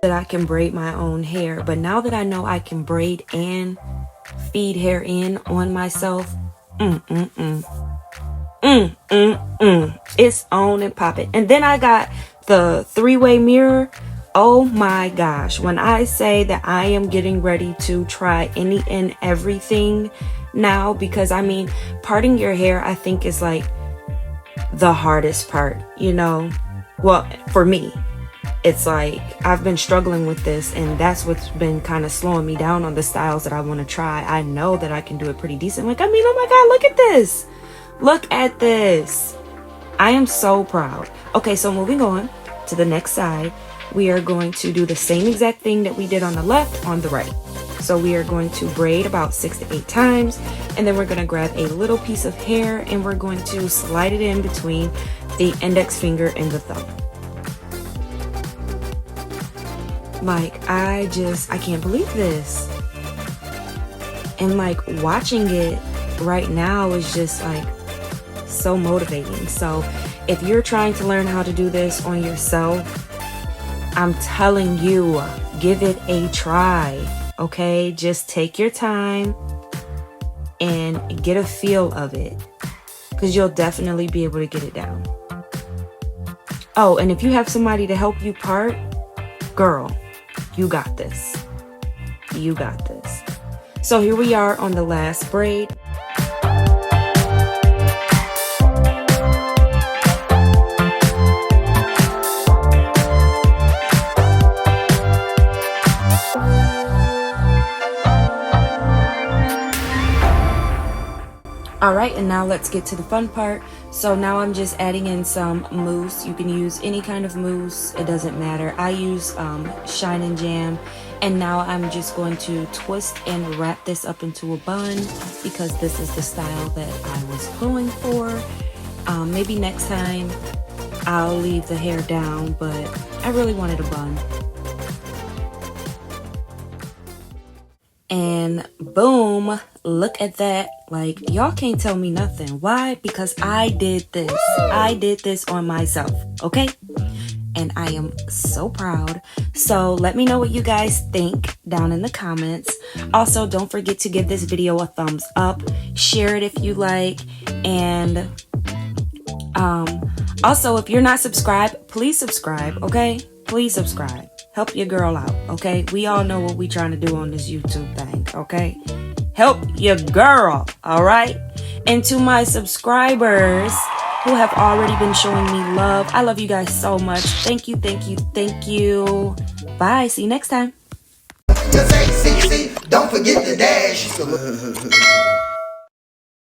that I can braid my own hair, but now that I know I can braid and feed hair in on myself, it's on and popping. And then I got the 3-way mirror. Oh my gosh, when I say that I am getting ready to try any and everything now, because I mean, parting your hair I think is like the hardest part, you know. Well, for me, it's like I've been struggling with this, and that's what's been kind of slowing me down on the styles that I want to try. I know that I can do it pretty decent. Like, I mean, oh my god, look at this. Look at this. I am so proud. Okay, so moving on to the next side, we are going to do the same exact thing that we did on the left on the right. So we are going to braid about 6 to 8 times, and then we're going to grab a little piece of hair and we're going to slide it in between the index finger and the thumb. Like, I can't believe this. And like watching it right now is just like so motivating. So if you're trying to learn how to do this on yourself, I'm telling you, give it a try. Okay, just take your time and get a feel of it, because you'll definitely be able to get it down. Oh, and if you have somebody to help you part, girl, you got this. You got this. So here we are on the last braid. Alright, and now let's get to the fun part. So now I'm just adding in some mousse. You can use any kind of mousse, it doesn't matter. I use Shine and Jam, and now I'm just going to twist and wrap this up into a bun, because this is the style that I was going for. Maybe next time I'll leave the hair down, but I really wanted a bun. And boom, look at that. Like, y'all can't tell me nothing. Why? Because I did this. I did this on myself, okay? And I am so proud. So let me know what you guys think down in the comments. Also, don't forget to give this video a thumbs up. Share it if you like. And also, if you're not subscribed, please subscribe, okay? Please subscribe. Help your girl out, okay? We all know what we trying to do on this YouTube thing, okay? Help your girl, all right? And to my subscribers who have already been showing me love, I love you guys so much. Thank you, thank you, thank you. Bye. See you next time. Don't forget the dash.